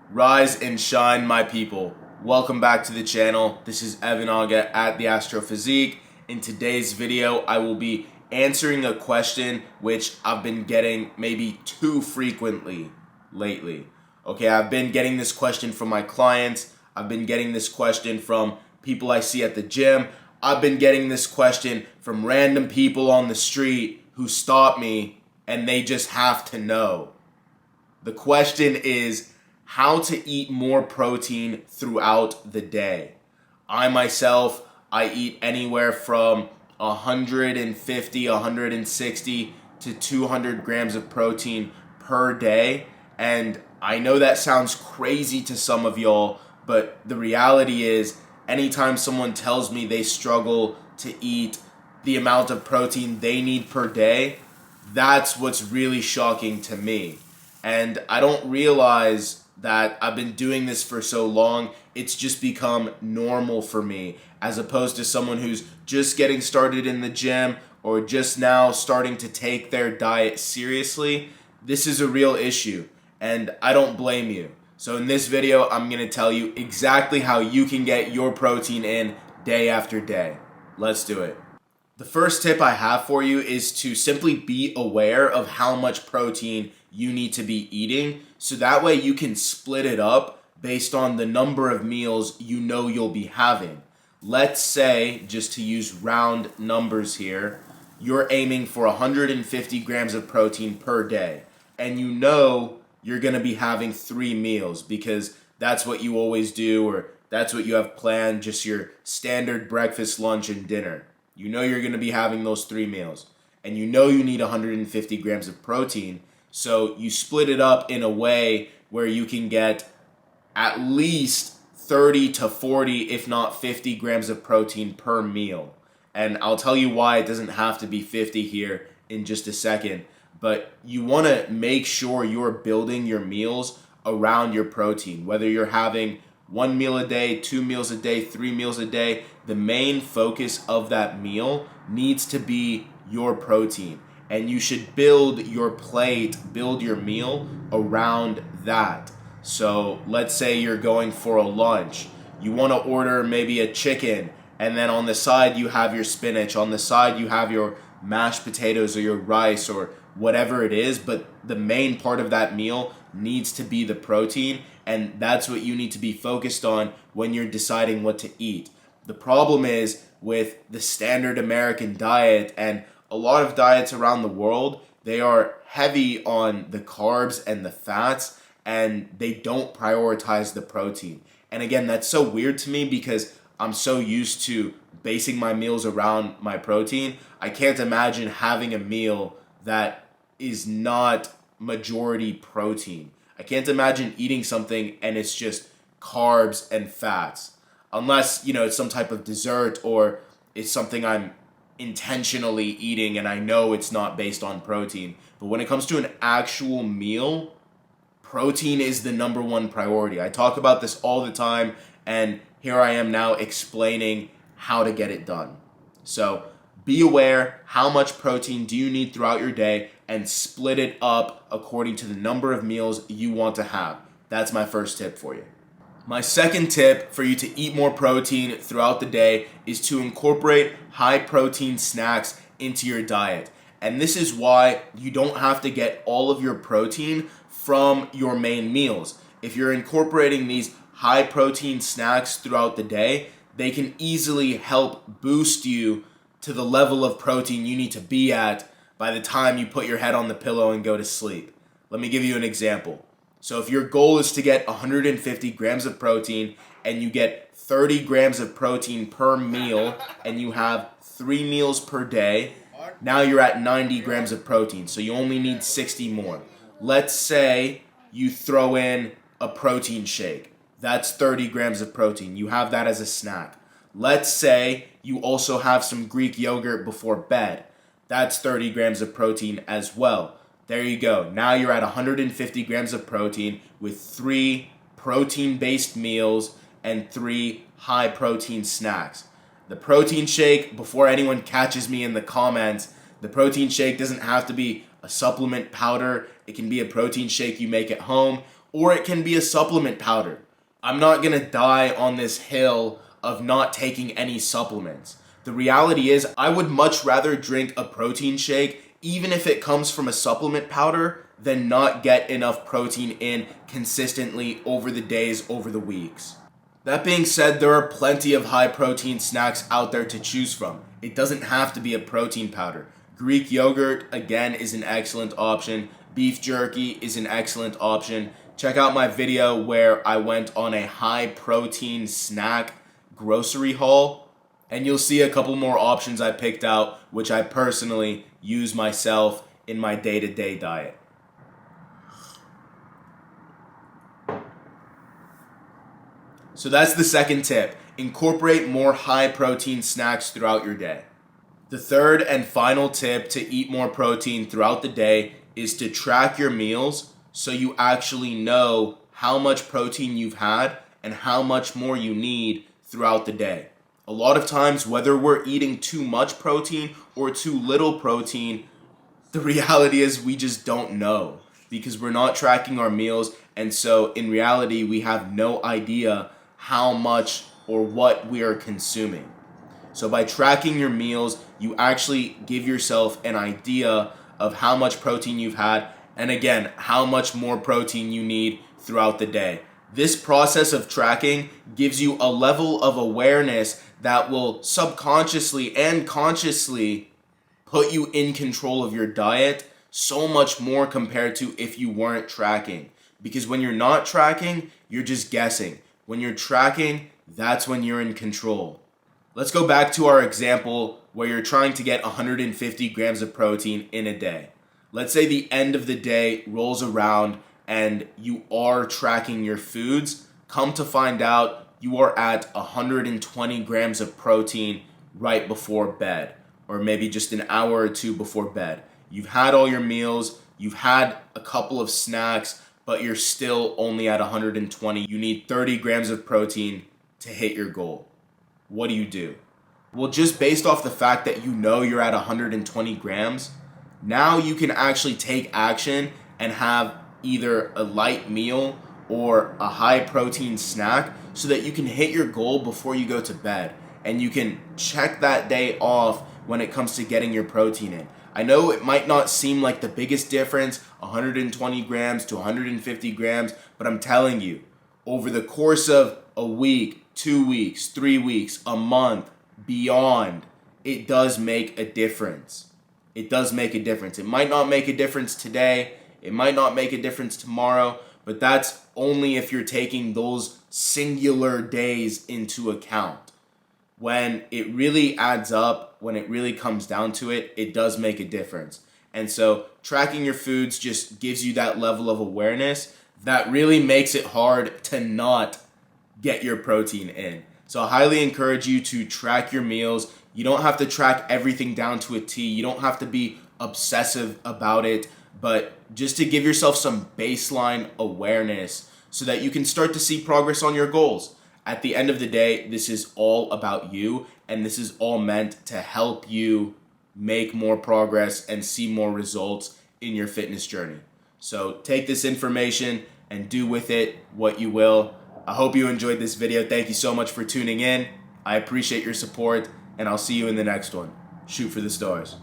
Rise and shine, my people. Welcome back to the channel. This is Evan Aga at the Astrophysique. In today's video, I will be answering a question which I've been getting maybe too frequently lately. Okay, I've been getting this question from my clients. I've been getting this question from people I see at the gym. I've been getting this question from random people on the street who stop me and they just have to know. The question is, how to eat more protein throughout the day. I eat anywhere from 150, 160 to 200 grams of protein per day. And I know that sounds crazy to some of y'all, but the reality is, anytime someone tells me they struggle to eat the amount of protein they need per day, that's what's really shocking to me. And I don't realize that I've been doing this for so long, it's just become normal for me, as opposed to someone who's just getting started in the gym or just now starting to take their diet seriously. This is a real issue, and I don't blame you. So in this video, I'm going to tell you exactly how you can get your protein in day after day. Let's do it. The first tip I have for you is to simply be aware of how much protein you need to be eating, so that way you can split it up based on the number of meals you know you'll be having. Let's say, just to use round numbers here, you're aiming for 150 grams of protein per day, and you know you're going to be having 3 meals because that's what you always do, or that's what you have planned, just your standard breakfast, lunch, and dinner. You know you're going to be having those 3 meals, and you know you need 150 grams of protein, so you split it up in a way where you can get at least 30 to 40, if not 50 grams of protein per meal. And I'll tell you why it doesn't have to be 50 here in just a second, but you want to make sure you're building your meals around your protein, whether you're having 1 meal a day, 2 meals a day, 3 meals a day. The main focus of that meal needs to be your protein. And you should build your plate, build your meal around that. So let's say you're going for a lunch. You want to order maybe a chicken, and then on the side you have your spinach. On the side you have your mashed potatoes or your rice or whatever it is. But the main part of that meal needs to be the protein. And that's what you need to be focused on when you're deciding what to eat. The problem is with the standard American diet and a lot of diets around the world, they are heavy on the carbs and the fats, and they don't prioritize the protein. And again, that's so weird to me because I'm so used to basing my meals around my protein. I can't imagine having a meal that is not majority protein. I can't imagine eating something and it's just carbs and fats. Unless, it's some type of dessert or it's something I'm intentionally eating and I know it's not based on protein. But when it comes to an actual meal, protein is the number one priority. I talk about this all the time, and here I am now explaining how to get it done. So be aware, how much protein do you need throughout your day, and split it up according to the number of meals you want to have. That's my first tip for you. My second tip for you to eat more protein throughout the day is to incorporate high protein snacks into your diet. And this is why you don't have to get all of your protein from your main meals. If you're incorporating these high protein snacks throughout the day, they can easily help boost you to the level of protein you need to be at by the time you put your head on the pillow and go to sleep. Let me give you an example. So if your goal is to get 150 grams of protein and you get 30 grams of protein per meal and you have 3 meals per day, now you're at 90 grams of protein. So you only need 60 more. Let's say you throw in a protein shake. That's 30 grams of protein. You have that as a snack. Let's say you also have some Greek yogurt before bed. That's 30 grams of protein as well. There you go. Now you're at 150 grams of protein with 3 protein-based meals and 3 high-protein snacks. The protein shake, before anyone catches me in the comments, the protein shake doesn't have to be a supplement powder. It can be a protein shake you make at home, or it can be a supplement powder. I'm not gonna die on this hill of not taking any supplements. The reality is, I would much rather drink a protein shake, even if it comes from a supplement powder, than not get enough protein in consistently over the days, over the weeks. That being said, there are plenty of high protein snacks out there to choose from. It doesn't have to be a protein powder. Greek yogurt, again, is an excellent option. Beef jerky is an excellent option. Check out my video where I went on a high protein snack grocery haul, and you'll see a couple more options I picked out, which I personally use myself in my day-to-day diet. So that's the second tip. Incorporate more high protein snacks throughout your day. The third and final tip to eat more protein throughout the day is to track your meals so you actually know how much protein you've had and how much more you need throughout the day. A lot of times, whether we're eating too much protein or too little protein, the reality is we just don't know because we're not tracking our meals, and so in reality we have no idea how much or what we are consuming. So by tracking your meals, you actually give yourself an idea of how much protein you've had, and again, how much more protein you need throughout the day. This process of tracking gives you a level of awareness that will subconsciously and consciously put you in control of your diet so much more compared to if you weren't tracking. Because when you're not tracking, you're just guessing. When you're tracking, that's when you're in control. Let's go back to our example where you're trying to get 150 grams of protein in a day. Let's say the end of the day rolls around and you are tracking your foods. Come to find out, you are at 120 grams of protein right before bed, or maybe just an hour or two before bed. You've had all your meals, you've had a couple of snacks, but you're still only at 120. You need 30 grams of protein to hit your goal. What do? Well, just based off the fact that you know you're at 120 grams, now you can actually take action and have either a light meal or a high protein snack so that you can hit your goal before you go to bed. And you can check that day off when it comes to getting your protein in. I know it might not seem like the biggest difference, 120 grams to 150 grams, but I'm telling you, over the course of a week, 2 weeks, 3 weeks, a month, beyond, it does make a difference. It does make a difference. It might not make a difference today, it might not make a difference tomorrow, but that's only if you're taking those singular days into account. When it really adds up, when it really comes down to it, it does make a difference. And so tracking your foods just gives you that level of awareness that really makes it hard to not get your protein in. So I highly encourage you to track your meals. You don't have to track everything down to a T. You don't have to be obsessive about it, but just to give yourself some baseline awareness so that you can start to see progress on your goals. At the end of the day, this is all about you, and this is all meant to help you make more progress and see more results in your fitness journey. So take this information and do with it what you will. I hope you enjoyed this video. Thank you so much for tuning in. I appreciate your support, and I'll see you in the next one. Shoot for the stars.